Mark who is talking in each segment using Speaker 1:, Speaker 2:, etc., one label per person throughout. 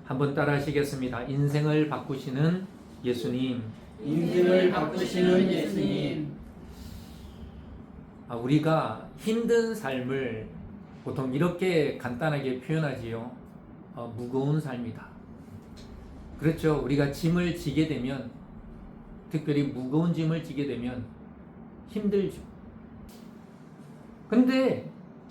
Speaker 1: 한번 따라 하시겠습니다. 인생을 바꾸시는 예수님.
Speaker 2: 인생을 바꾸시는 예수님.
Speaker 1: 우리가 힘든 삶을 보통 이렇게 간단하게 표현하지요. 무거운 삶이다. 그렇죠. 우리가 짐을 지게 되면, 특별히 무거운 짐을 지게 되면 힘들죠. 근데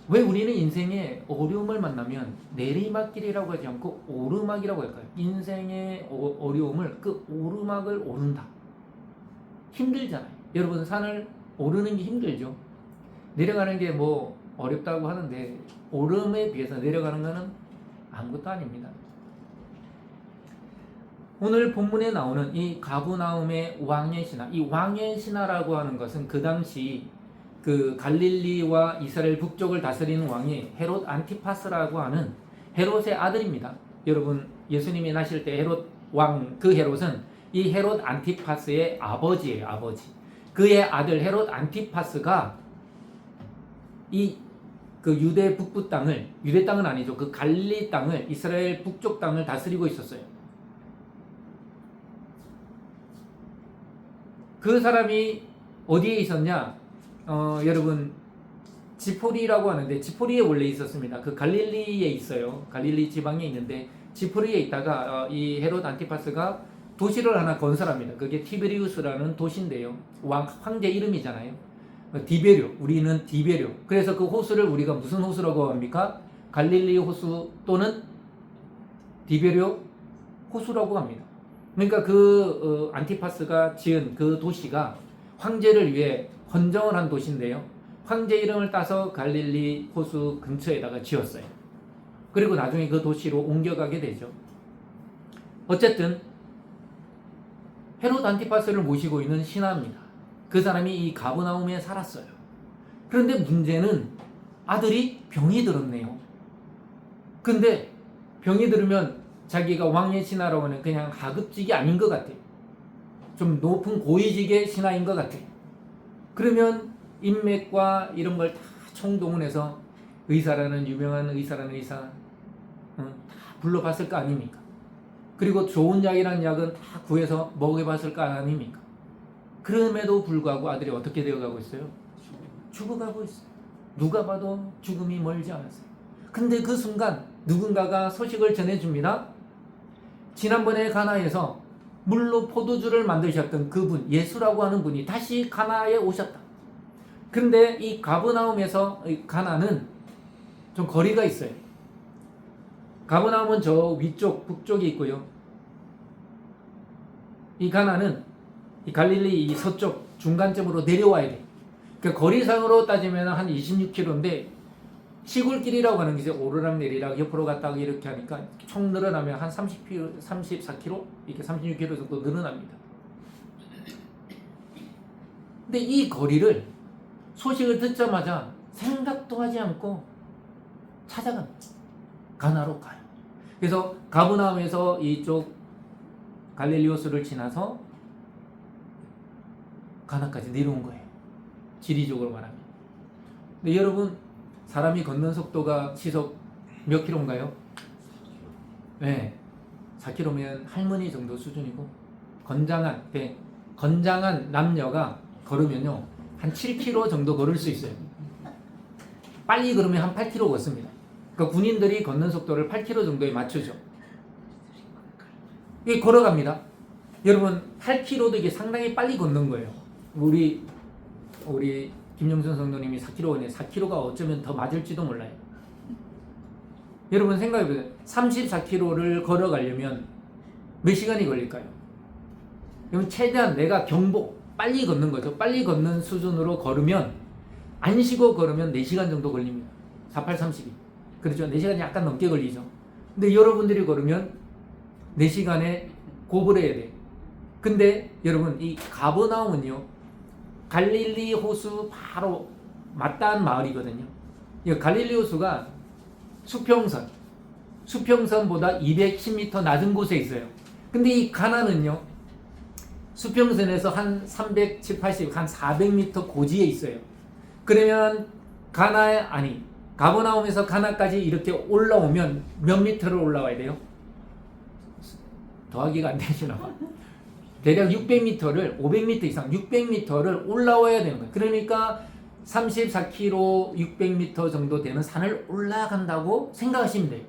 Speaker 1: 왜 우리는 인생에 어려움을 만나면 내리막길이라고 하지 않고 오르막이라고 할까요? 인생의 어려움을 그 오르막을 오른다. 힘들잖아요. 여러분, 산을 오르는 게 힘들죠. 내려가는 게 뭐 어렵다고 하는데 오름에 비해서 내려가는 것은 아무것도 아닙니다. 오늘 본문에 나오는 이 가브나움의 왕의 신하, 이 왕의 신하라고 하는 것은 그 당시 그 갈릴리와 이스라엘 북쪽을 다스리는 왕이 헤롯 안티파스라고 하는 헤롯의 아들입니다. 여러분, 예수님이 나실 때 헤롯 왕, 그 헤롯은 이 헤롯 안티파스의 아버지예요. 아버지. 그의 아들 헤롯 안티파스가 이 그 유대 북부 땅을, 유대 땅은 아니죠, 그 갈릴리 땅을, 이스라엘 북쪽 땅을 다스리고 있었어요. 그 사람이 어디에 있었냐? 여러분, 지포리라고 하는데, 지포리에 원래 있었습니다. 그 갈릴리에 있어요. 갈릴리 지방에 있는데 지포리에 있다가 이 헤롯 안티파스가 도시를 하나 건설합니다. 그게 티베리우스라는 도시인데요. 황제 이름이잖아요. 디베료, 우리는 디베료. 그래서 그 호수를 우리가 무슨 호수라고 합니까? 갈릴리 호수 또는 디베료 호수라고 합니다. 그러니까 그 안티파스가 지은 그 도시가 황제를 위해 헌정을 한 도시인데요. 황제 이름을 따서 갈릴리 호수 근처에다가 지었어요. 그리고 나중에 그 도시로 옮겨가게 되죠. 어쨌든 헤롯 안티파스를 모시고 있는 신하입니다. 그 사람이 이 가브나움에 살았어요. 그런데 문제는 아들이 병이 들었네요. 근데 병이 들으면 자기가 왕의 신하라고 하는 그냥 하급직이 아닌 것 같아요. 좀 높은 고위직의 신하인 것 같아요. 그러면 인맥과 이런 걸 다 총동원해서 의사라는 유명한 의사라는 의사 다 불러봤을 거 아닙니까? 그리고 좋은 약이라는 약은 다 구해서 먹여봤을 거 아닙니까? 그럼에도 불구하고 아들이 어떻게 되어가고 있어요? 죽어가고 있어요. 누가 봐도 죽음이 멀지 않았어요. 근데 그 순간 누군가가 소식을 전해줍니다. 지난번에 가나에서 물로 포도주를 만드셨던 그분, 예수라고 하는 분이 다시 가나에 오셨다. 근데 이 가브나움에서 가나는 좀 거리가 있어요. 가브나움은 저 위쪽 북쪽에 있고요. 이 가나는 이 갈릴리 이 서쪽 중간점으로 내려와야 돼. 그 거리상으로 따지면 한 26km인데 시골길이라고 하는 게 이제 오르락 내리락 옆으로 갔다가 이렇게 하니까 총 늘어나면 한 30km, 34km, 이렇게 36km 정도 늘어납니다. 근데 이 거리를 소식을 듣자마자 생각도 하지 않고 찾아갑니다. 가나로 가요. 그래서 가브나움에서 이쪽 갈릴리 호수를 지나서 가나까지 내려온 거예요. 지리적으로 말하면. 근데 여러분, 사람이 걷는 속도가 시속 몇 킬로인가요? 네, 4km면 할머니 정도 수준이고, 건장한 남녀가 걸으면요 한 7km 정도 걸을 수 있어요. 빨리 걸으면 한 8km 걷습니다. 그러니까 군인들이 걷는 속도를 8km 정도에 맞추죠. 이게 걸어갑니다. 여러분, 8km도 이게 상당히 빨리 걷는 거예요. 우리 김영선 성도님이 4km네. 4km가 어쩌면 더 맞을지도 몰라요. 여러분 생각해보세요. 34km를 걸어가려면 몇 시간이 걸릴까요? 그럼 최대한 내가 경보, 빨리 걷는 거죠. 빨리 걷는 수준으로 걸으면, 안 쉬고 걸으면 4시간 정도 걸립니다. 48, 32. 그렇죠. 4시간이 약간 넘게 걸리죠. 근데 여러분들이 걸으면 4시간에 고불해야 돼. 근데 여러분, 이 가브나움은요, 갈릴리 호수 바로 맞닿은 마을이거든요. 이 갈릴리 호수가 수평선보다 210m 낮은 곳에 있어요. 근데 이 가나는요, 수평선에서 한 370, 80, 한 400m 고지에 있어요. 그러면 가브나움에서 가나까지 이렇게 올라오면 몇 미터를 올라와야 돼요? 더하기가 안 되시나 봐. 대략 600m를 500m 이상 600m를 올라와야 되는 거예요. 그러니까 34km 600m 정도 되는 산을 올라간다고 생각하시면 돼요.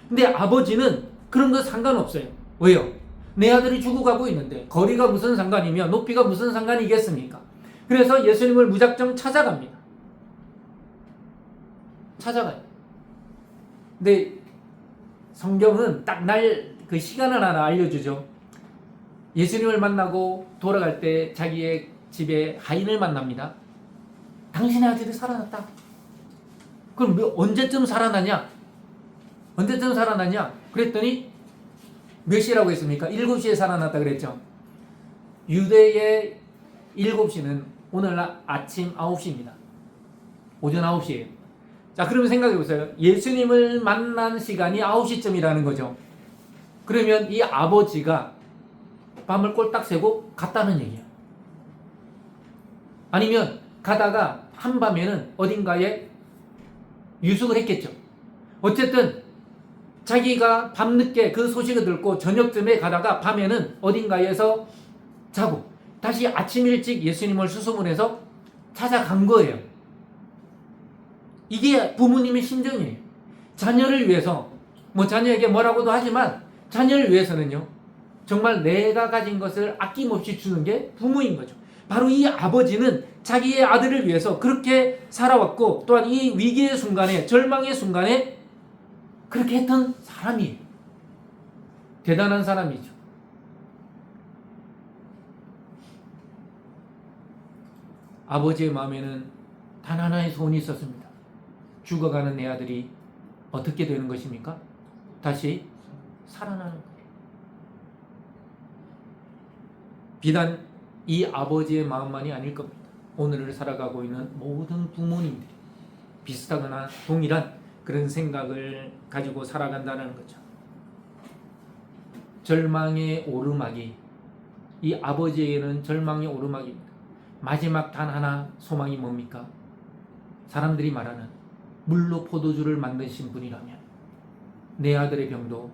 Speaker 1: 근데 아버지는 그런 거 상관없어요. 왜요? 내 아들이 죽어가고 있는데 거리가 무슨 상관이며 높이가 무슨 상관이겠습니까? 그래서 예수님을 무작정 찾아갑니다. 찾아가요. 근데 성경은 딱 그 시간을 하나 알려주죠. 예수님을 만나고 돌아갈 때 자기의 집에 하인을 만납니다. 당신의 아들이 살아났다. 그럼 언제쯤 살아나냐? 언제쯤 살아나냐? 그랬더니 몇 시라고 했습니까? 7시에 살아났다 그랬죠. 유대의 7시는 오늘날 아침 9시입니다. 오전 9시예요. 자, 그러면 생각해 보세요. 예수님을 만난 시간이 9시쯤이라는 거죠. 그러면 이 아버지가 밤을 꼴딱 새고 갔다는 얘기예요. 아니면 가다가 한밤에는 어딘가에 유숙을 했겠죠. 어쨌든 자기가 밤늦게 그 소식을 듣고 저녁쯤에 가다가 밤에는 어딘가에서 자고 다시 아침 일찍 예수님을 수소문해서 찾아간 거예요. 이게 부모님의 심정이에요. 자녀를 위해서 자녀에게 뭐라고도 하지만 자녀를 위해서는요, 정말 내가 가진 것을 아낌없이 주는 게 부모인 거죠. 바로 이 아버지는 자기의 아들을 위해서 그렇게 살아왔고, 또한 이 위기의 순간에, 절망의 순간에 그렇게 했던 사람이에요. 대단한 사람이죠. 아버지의 마음에는 단 하나의 소원이 있었습니다. 죽어가는 내 아들이 어떻게 되는 것입니까? 다시 살아나는 거예요. 비단 이 아버지의 마음만이 아닐 겁니다. 오늘을 살아가고 있는 모든 부모님들이 비슷하거나 동일한 그런 생각을 가지고 살아간다는 거죠. 절망의 오르막이, 이 아버지에게는 절망의 오르막입니다. 마지막 단 하나 소망이 뭡니까? 사람들이 말하는 물로 포도주를 만드신 분이라면 내 아들의 병도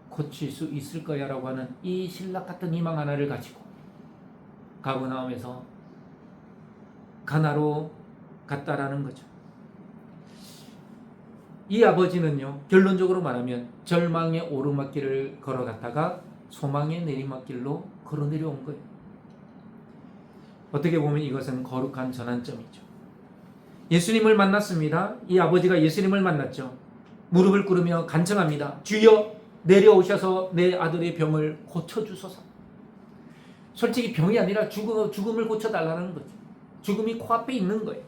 Speaker 1: 고칠 수 있을 거야 라고 하는 이 신락 같은 희망 하나를 가지고 가버나움에서 가나로 갔다라는 거죠. 이 아버지는요, 결론적으로 말하면 절망의 오르막길을 걸어갔다가 소망의 내리막길로 걸어 내려온 거예요. 어떻게 보면 이것은 거룩한 전환점이죠. 예수님을 만났습니다. 이 아버지가 예수님을 만났죠. 무릎을 꿇으며 간청합니다. 주여, 내려오셔서 내 아들의 병을 고쳐주소서. 솔직히 병이 아니라 죽음을 고쳐달라는 거죠. 죽음이 코앞에 있는 거예요.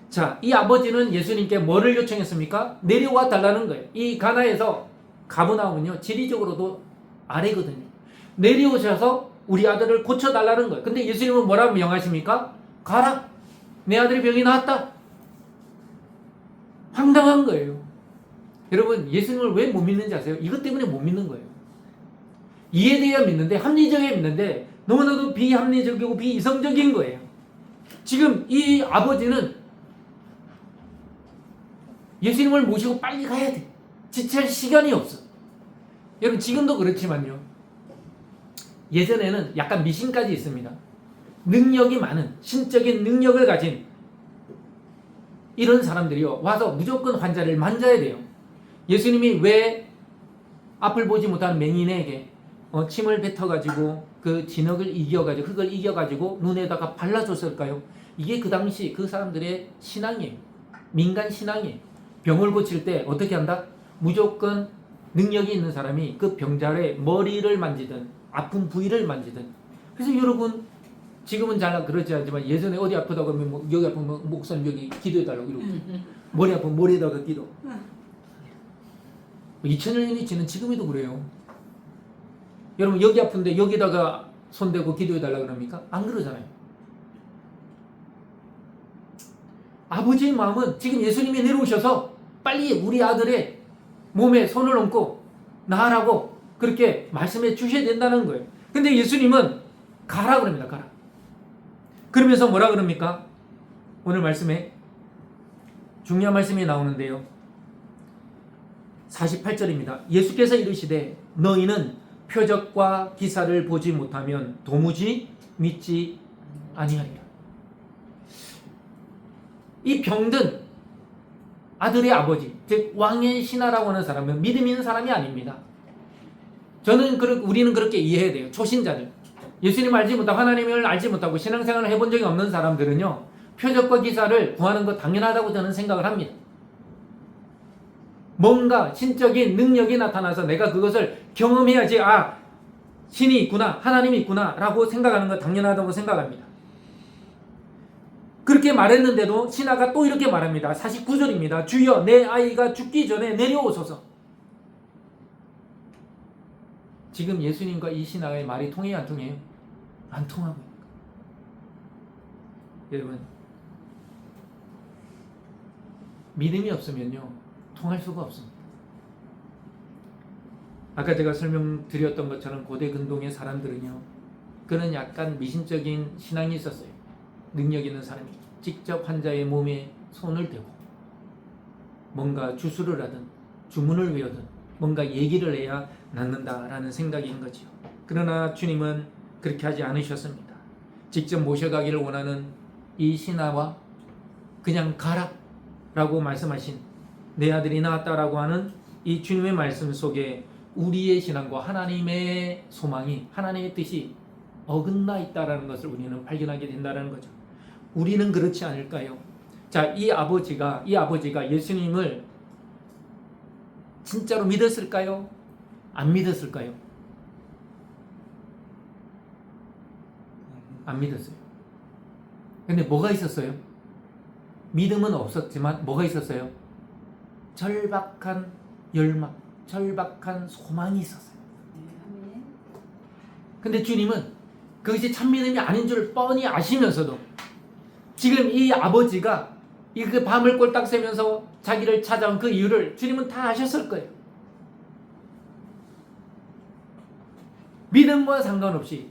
Speaker 1: 자, 이 아버지는 예수님께 뭐를 요청했습니까? 내려와 달라는 거예요. 이 가나에서 가버나움은요, 지리적으로도 아래거든요. 내려오셔서 우리 아들을 고쳐달라는 거예요. 근데 예수님은 뭐라고 명하십니까? 가라! 내 아들의 병이 나았다! 황당한 거예요. 여러분, 예수님을 왜 못 믿는지 아세요? 이것 때문에 못 믿는 거예요. 이해돼야 믿는데, 합리적이야 믿는데 너무나도 비합리적이고 비이성적인 거예요. 지금 이 아버지는 예수님을 모시고 빨리 가야 돼. 지체할 시간이 없어. 여러분, 지금도 그렇지만요, 예전에는 약간 미신까지 있습니다. 능력이 많은, 신적인 능력을 가진 이런 사람들이요, 와서 무조건 환자를 만져야 돼요. 예수님이 왜 앞을 보지 못하는 맹인에게 침을 뱉어가지고 그 진흙을 이겨가지고, 흙을 이겨가지고 눈에다가 발라줬을까요? 이게 그 당시 그 사람들의 신앙이에요. 민간 신앙이에요. 병을 고칠 때 어떻게 한다? 무조건 능력이 있는 사람이 그 병자의 머리를 만지든 아픈 부위를 만지든. 그래서 여러분, 지금은 잘 그러지 않지만 예전에 어디 아프다고 하면 여기 아프면 목사님 여기 기도해달라고 이러고, 머리 아프면 머리에다가 기도. 2000년이 지난 지금에도 그래요. 여러분, 여기 아픈데 여기다가 손대고 기도해달라 그럽니까? 안 그러잖아요. 아버지의 마음은 지금 예수님이 내려오셔서 빨리 우리 아들의 몸에 손을 얹고 나으라고 그렇게 말씀해 주셔야 된다는 거예요. 근데 예수님은 가라 그럽니다. 가라. 그러면서 뭐라 그럽니까? 오늘 말씀에 중요한 말씀이 나오는데요, 48절입니다. 예수께서 이르시되 너희는 표적과 기사를 보지 못하면 도무지 믿지 아니하리라. 이 병든 아들의 아버지, 즉 왕의 신하라고 하는 사람은 믿음 있는 사람이 아닙니다. 우리는 그렇게 이해해야 돼요. 초신자들, 예수님 알지 못하고 하나님을 알지 못하고 신앙생활을 해본 적이 없는 사람들은요, 표적과 기사를 구하는 거 당연하다고 저는 생각을 합니다. 뭔가 신적인 능력이 나타나서 내가 그것을 경험해야지, 아, 신이 있구나, 하나님이 있구나 라고 생각하는 거 당연하다고 생각합니다. 그렇게 말했는데도 신하가 또 이렇게 말합니다. 49절입니다. 주여, 내 아이가 죽기 전에 내려오소서. 지금 예수님과 이 신하의 말이 통해요, 안 통해요? 안 통하고 있는 거예요. 여러분, 믿음이 없으면요, 통할 수가 없습니다. 아까 제가 설명드렸던 것처럼 고대 근동의 사람들은요, 그는 약간 미신적인 신앙이 있었어요. 능력 있는 사람이 직접 환자의 몸에 손을 대고 뭔가 주술을 하든 주문을 외우든 뭔가 얘기를 해야 낫는다라는 생각인 거죠. 그러나 주님은 그렇게 하지 않으셨습니다. 직접 모셔가기를 원하는 이 신하와 그냥 가라 라고 말씀하신, 내 아들이 나왔다라고 하는 이 주님의 말씀 속에 우리의 신앙과 하나님의 소망이, 하나님의 뜻이 어긋나 있다라는 것을 우리는 발견하게 된다는 거죠. 우리는 그렇지 않을까요? 자, 이 아버지가 예수님을 진짜로 믿었을까요? 안 믿었을까요? 안 믿었어요. 근데 뭐가 있었어요? 믿음은 없었지만 뭐가 있었어요? 절박한 열망, 절박한 소망이 있었어요. 근데 주님은 그것이 참 믿음이 아닌 줄 뻔히 아시면서도 지금 이 아버지가 그 밤을 꼴딱 새면서 자기를 찾아온 그 이유를 주님은 다 아셨을 거예요. 믿음과 상관없이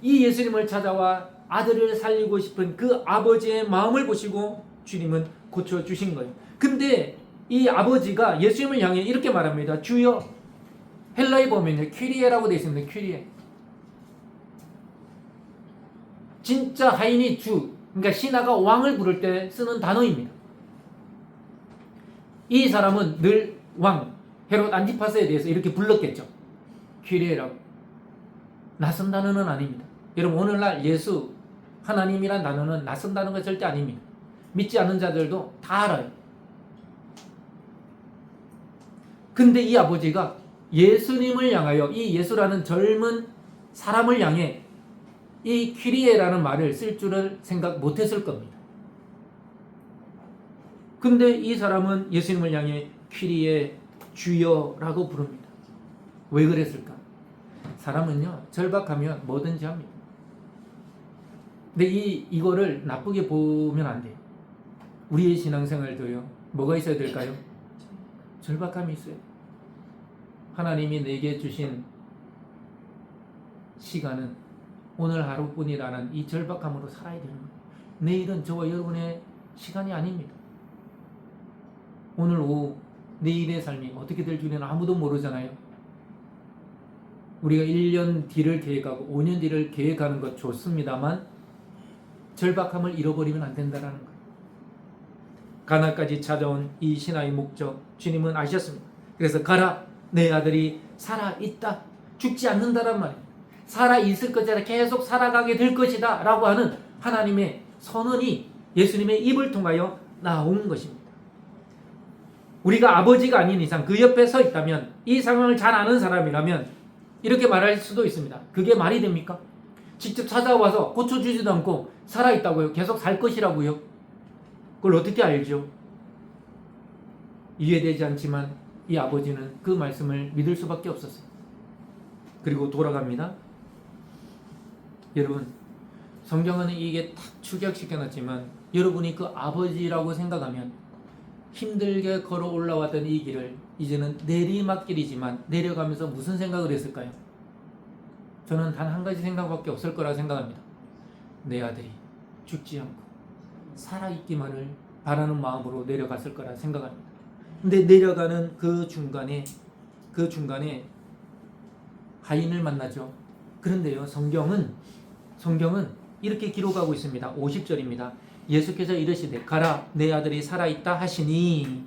Speaker 1: 이 예수님을 찾아와 아들을 살리고 싶은 그 아버지의 마음을 보시고 주님은 고쳐주신 거예요. 근데 이 아버지가 예수님을 향해 이렇게 말합니다. 주여, 헬라에 보면요, 퀴리에라고 되어 있습니다. 퀴리에. 진짜 하인이 주, 그러니까 신하가 왕을 부를 때 쓰는 단어입니다. 이 사람은 늘 왕, 헤롯 안티파스에 대해서 이렇게 불렀겠죠. 퀴리에라고. 낯선 단어는 아닙니다. 여러분, 오늘날 예수, 하나님이란 단어는 낯선 단어가 절대 아닙니다. 믿지 않는 자들도 다 알아요. 근데 이 아버지가 예수님을 향하여, 이 예수라는 젊은 사람을 향해 이 퀴리에라는 말을 쓸 줄을 생각 못했을 겁니다. 근데 이 사람은 예수님을 향해 퀴리에, 주여라고 부릅니다. 왜 그랬을까? 사람은요, 절박하면 뭐든지 합니다. 근데 이거를 나쁘게 보면 안 돼요. 우리의 신앙생활도요, 뭐가 있어야 될까요? 절박함이 있어요. 하나님이 내게 주신 시간은 오늘 하루뿐이라는 이 절박함으로 살아야 되는 거예요. 내일은 저와 여러분의 시간이 아닙니다. 오늘 오후 내일의 삶이 어떻게 될지는 아무도 모르잖아요. 우리가 1년 뒤를 계획하고 5년 뒤를 계획하는 것 좋습니다만 절박함을 잃어버리면 안 된다는 거예요. 가나까지 찾아온 이 신하의 목적, 주님은 아셨습니다. 그래서 가라, 내 아들이 살아있다, 죽지 않는다란 말입니다. 살아있을 것이라, 계속 살아가게 될 것이다 라고 하는 하나님의 선언이 예수님의 입을 통하여 나온 것입니다. 우리가 아버지가 아닌 이상 그 옆에 서 있다면, 이 상황을 잘 아는 사람이라면 이렇게 말할 수도 있습니다. 그게 말이 됩니까? 직접 찾아와서 고쳐주지도 않고 살아있다고요? 계속 살 것이라고요? 그걸 어떻게 알죠? 이해되지 않지만 이 아버지는 그 말씀을 믿을 수밖에 없었어요. 그리고 돌아갑니다. 여러분, 성경은 이게 딱 축약시켜놨지만 여러분이 그 아버지라고 생각하면 힘들게 걸어 올라왔던 이 길을 이제는 내리막길이지만 내려가면서 무슨 생각을 했을까요? 저는 단 한 가지 생각밖에 없을 거라 생각합니다. 내 아들이 죽지 않고 살아있기만을 바라는 마음으로 내려갔을 거라 생각합니다. 근데 내려가는 그 중간에 가인을 만나죠. 그런데요, 성경은 이렇게 기록하고 있습니다. 50절입니다. 예수께서 이르시되 가라 내 아들이 살아있다 하시니,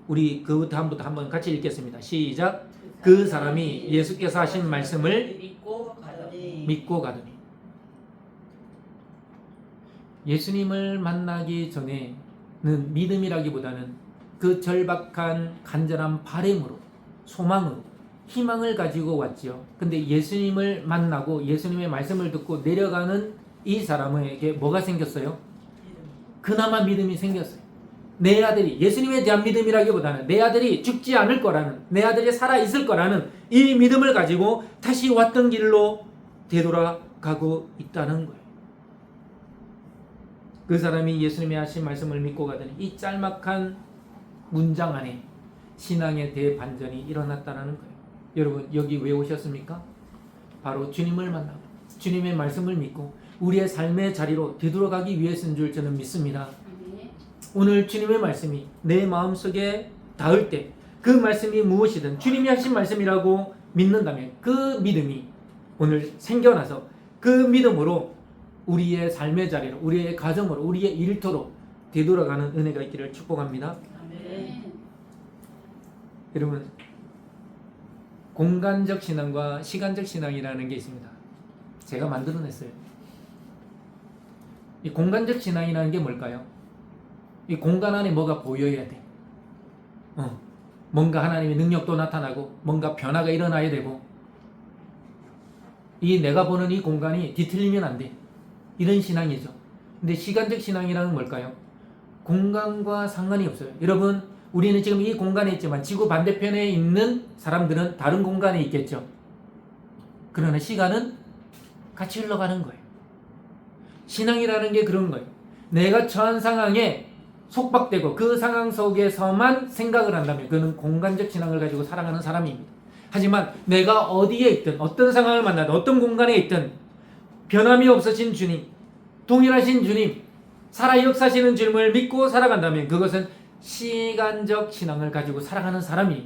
Speaker 1: 우리 그 다음부터 한번 같이 읽겠습니다. 시작. 그 사람이 예수께서 하신 말씀을 믿고 가더니. 예수님을 만나기 전에는 믿음이라기보다는 그 절박한 간절한 바람으로, 소망으로, 희망을 가지고 왔지요. 근데 예수님을 만나고 예수님의 말씀을 듣고 내려가는 이 사람에게 뭐가 생겼어요? 그나마 믿음이 생겼어요. 내 아들이, 예수님에 대한 믿음이라기보다는 내 아들이 죽지 않을 거라는, 내 아들이 살아있을 거라는 이 믿음을 가지고 다시 왔던 길로 되돌아가고 있다는 거예요. 그 사람이 예수님의 하신 말씀을 믿고 가더니, 이 짤막한 문장 안에 신앙의 대반전이 일어났다는 거예요. 여러분, 여기 왜 오셨습니까? 바로 주님을 만나고 주님의 말씀을 믿고 우리의 삶의 자리로 되돌아가기 위해서인 줄 저는 믿습니다. 오늘 주님의 말씀이 내 마음속에 닿을 때 그 말씀이 무엇이든 주님이 하신 말씀이라고 믿는다면 그 믿음이 오늘 생겨나서 그 믿음으로 우리의 삶의 자리로, 우리의 가정으로, 우리의 일터로 되돌아가는 은혜가 있기를 축복합니다.
Speaker 2: 아멘.
Speaker 1: 여러분, 공간적 신앙과 시간적 신앙이라는 게 있습니다. 제가 만들어냈어요. 이 공간적 신앙이라는 게 뭘까요? 이 공간 안에 뭐가 보여야 돼. 뭔가 하나님의 능력도 나타나고 뭔가 변화가 일어나야 되고, 이 내가 보는 이 공간이 뒤틀리면 안 돼. 이런 신앙이죠. 근데 시간적 신앙이라는 뭘까요? 공간과 상관이 없어요. 여러분, 우리는 지금 이 공간에 있지만 지구 반대편에 있는 사람들은 다른 공간에 있겠죠. 그러나 시간은 같이 흘러가는 거예요. 신앙이라는 게 그런 거예요. 내가 처한 상황에 속박되고 그 상황 속에서만 생각을 한다면 그는 공간적 신앙을 가지고 살아가는 사람입니다. 하지만 내가 어디에 있든, 어떤 상황을 만나든, 어떤 공간에 있든 변함이 없으신 주님, 동일하신 주님, 살아 역사하시는 주님을 믿고 살아간다면 그것은 시간적 신앙을 가지고 살아가는 사람이에요.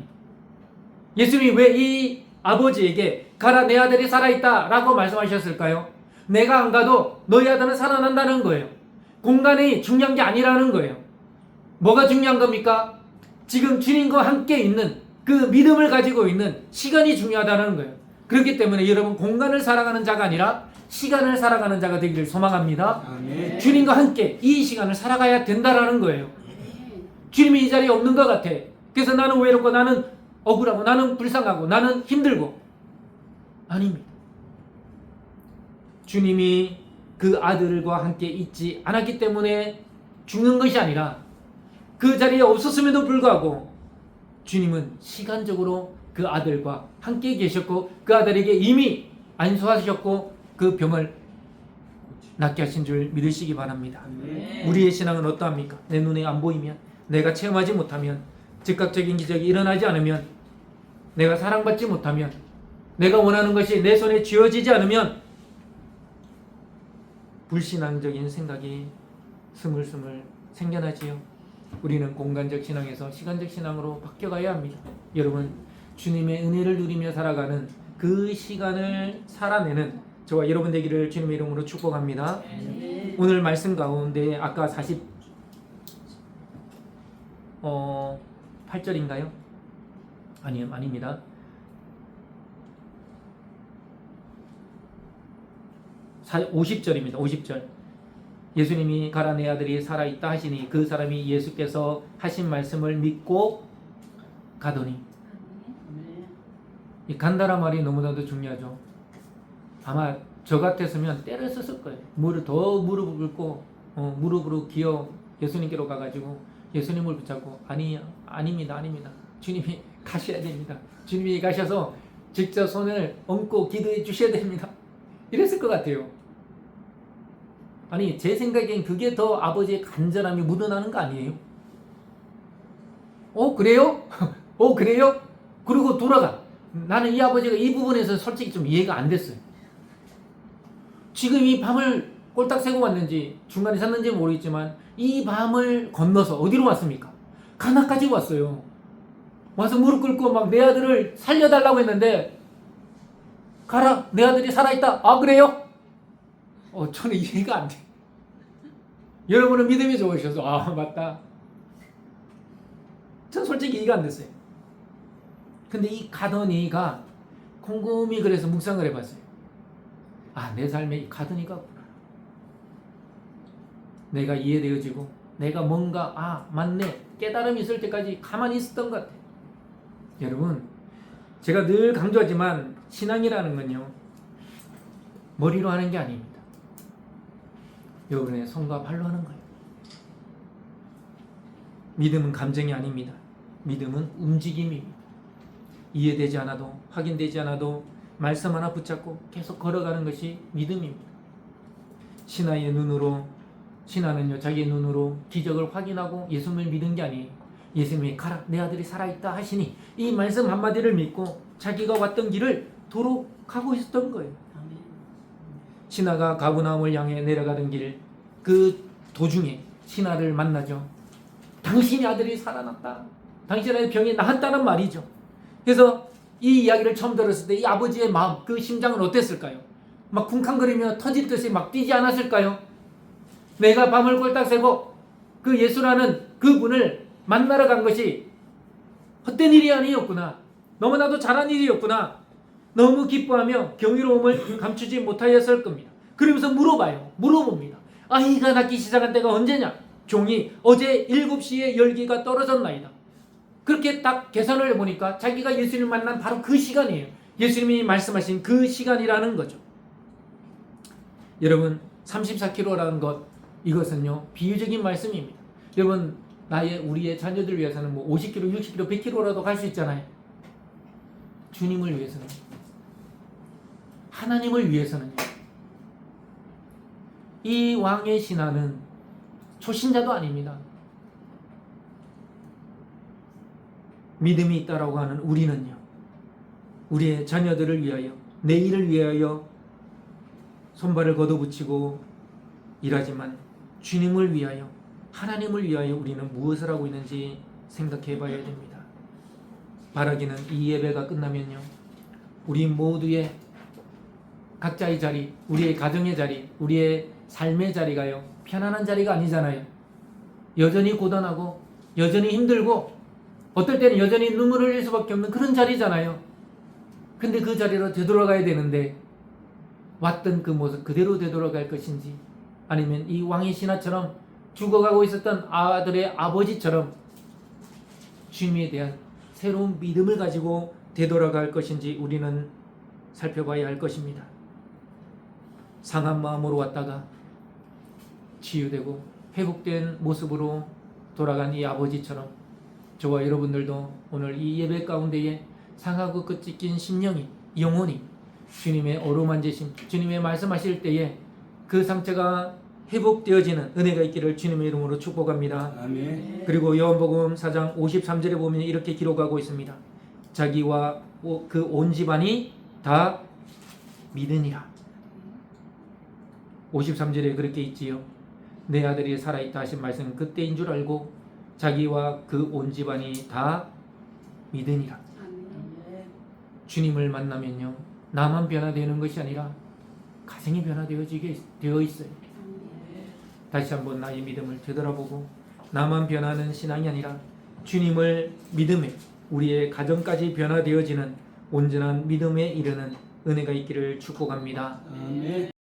Speaker 1: 예수님이 왜 이 아버지에게 가라 내 아들이 살아있다 라고 말씀하셨을까요? 내가 안 가도 너희 아들은 살아난다는 거예요. 공간이 중요한 게 아니라는 거예요. 뭐가 중요한 겁니까? 지금 주님과 함께 있는 그 믿음을 가지고 있는 시간이 중요하다는 거예요. 그렇기 때문에 여러분, 공간을 살아가는 자가 아니라 시간을 살아가는 자가 되기를 소망합니다.
Speaker 2: 아멘.
Speaker 1: 주님과 함께 이 시간을 살아가야 된다라는 거예요. 주님이 이 자리에 없는 것 같아. 그래서 나는 외롭고 나는 억울하고 나는 불쌍하고 나는 힘들고. 아닙니다. 주님이 그 아들과 함께 있지 않았기 때문에 죽는 것이 아니라 그 자리에 없었음에도 불구하고 주님은 시간적으로 그 아들과 함께 계셨고 그 아들에게 이미 안수하셨고 그 병을 낫게 하신 줄 믿으시기 바랍니다.
Speaker 2: 아멘.
Speaker 1: 우리의 신앙은 어떠합니까? 내 눈에 안 보이면, 내가 체험하지 못하면, 즉각적인 기적이 일어나지 않으면, 내가 사랑받지 못하면, 내가 원하는 것이 내 손에 쥐어지지 않으면 불신앙적인 생각이 스물스물 생겨나지요. 우리는 공간적 신앙에서 시간적 신앙으로 바뀌어가야 합니다. 여러분, 주님의 은혜를 누리며 살아가는 그 시간을 살아내는 저와 여러분 되기를 주님의 이름으로 축복합니다. 오늘 말씀 가운데 아까 8절인가요? 아닙니다. 50절입니다. 50절. 예수님이 가라 내 아들이 살아있다 하시니 그 사람이 예수께서 하신 말씀을 믿고 가더니. 이 간다란 말이 너무나도 중요하죠. 아마 저 같았으면 때를 썼을 거예요. 무릎을 꿇고 무릎으로 기어 예수님께로 가가지고 예수님을 붙잡고 아닙니다. 주님이 가셔야 됩니다. 주님이 가셔서 직접 손을 얹고 기도해 주셔야 됩니다. 이랬을 것 같아요. 아니, 제 생각엔 그게 더 아버지의 간절함이 묻어나는 거 아니에요? 그래요? 그래요? 그리고 돌아가. 나는 이 아버지가 이 부분에서 솔직히 좀 이해가 안 됐어요. 지금 이 밤을 꼴딱 새고 왔는지 중간에 잤는지 모르겠지만 이 밤을 건너서 어디로 왔습니까? 가나까지 왔어요. 와서 무릎 꿇고 막 내 아들을 살려달라고 했는데 가라, 내 아들이 살아있다. 아, 그래요? 저는 이해가 안 돼. 여러분은 믿음이 좋으셔서 아, 맞다. 전 솔직히 이해가 안 됐어요. 근데 이 가더니가 곰곰이 그래서 묵상을 해봤어요. 아, 내 삶에 이 가더니가 없구나. 내가 이해되어지고 내가 뭔가 맞네 깨달음이 있을 때까지 가만히 있었던 것 같아요. 여러분, 제가 늘 강조하지만 신앙이라는 건요 머리로 하는 게 아닙니다. 여러분의 손과 발로 하는 거예요. 믿음은 감정이 아닙니다. 믿음은 움직임입니다. 이해되지 않아도 확인되지 않아도 말씀 하나 붙잡고 계속 걸어가는 것이 믿음입니다. 신하의 눈으로, 신하는요 자기의 눈으로 기적을 확인하고 예수님을 믿은 게 아니에요. 예수님이 가라, 내 아들이 살아있다 하시니 이 말씀 한마디를 믿고 자기가 왔던 길을 도로 가고 있었던 거예요. 신하가 가버나움을 향해 내려가던 길, 그 도중에 신하를 만나죠. 당신의 아들이 살아났다. 당신의 병이 나았다는 말이죠. 그래서 이 이야기를 처음 들었을 때 이 아버지의 마음, 그 심장은 어땠을까요? 막 쿵쾅거리며 터질 듯이 막 뛰지 않았을까요? 내가 밤을 꼴딱 새고 그 예수라는 그분을 만나러 간 것이 헛된 일이 아니었구나. 너무나도 잘한 일이었구나. 너무 기뻐하며 경이로움을 감추지 못하였을 겁니다. 그러면서 물어봅니다. 아이가 낳기 시작한 때가 언제냐? 종이 어제 7시에 열기가 떨어졌나이다. 그렇게 딱 계산을 해보니까 자기가 예수님을 만난 바로 그 시간이에요. 예수님이 말씀하신 그 시간이라는 거죠. 여러분, 34kg라는 것, 이것은요 비유적인 말씀입니다. 여러분, 우리의 자녀들 위해서는 뭐 50kg, 60kg, 100kg라도 갈 수 있잖아요. 주님을 위해서는, 하나님을 위해서는 이 왕의 신하는 초신자도 아닙니다. 믿음이 있다라고 하는 우리는요, 우리의 자녀들을 위하여, 내일을 위하여 손발을 걷어붙이고 일하지만 주님을 위하여, 하나님을 위하여 우리는 무엇을 하고 있는지 생각해 봐야 됩니다. 바라기는 이 예배가 끝나면요 우리 모두의 각자의 자리, 우리의 가정의 자리, 우리의 삶의 자리가요 편안한 자리가 아니잖아요. 여전히 고단하고 여전히 힘들고 어떨 때는 여전히 눈물을 흘릴 수밖에 없는 그런 자리잖아요. 근데 그 자리로 되돌아가야 되는데 왔던 그 모습 그대로 되돌아갈 것인지, 아니면 이 왕의 신하처럼 죽어가고 있었던 아들의 아버지처럼 주님에 대한 새로운 믿음을 가지고 되돌아갈 것인지 우리는 살펴봐야 할 것입니다. 상한 마음으로 왔다가 치유되고 회복된 모습으로 돌아간 이 아버지처럼 저와 여러분들도 오늘 이 예배 가운데에 상하고 끝이 낀 심령이, 영혼이 주님의 어루만지심, 주님의 말씀하실 때에 그 상처가 회복되어지는 은혜가 있기를 주님의 이름으로 축복합니다.
Speaker 2: 아멘.
Speaker 1: 그리고 요한복음 4장 53절에 보면 이렇게 기록하고 있습니다. 자기와 그 온 집안이 다 믿으니라. 53절에 그렇게 있지요. 내 아들이 살아있다 하신 말씀 그때인 줄 알고 자기와 그 온 집안이 다 믿으니라. 주님을 만나면요 나만 변화되는 것이 아니라 가정이 변화되어지게 되어 있어요. 다시 한번 나의 믿음을 되돌아보고 나만 변하는 신앙이 아니라 주님을 믿음에 우리의 가정까지 변화되어지는 온전한 믿음에 이르는 은혜가 있기를 축복합니다.
Speaker 2: 아멘.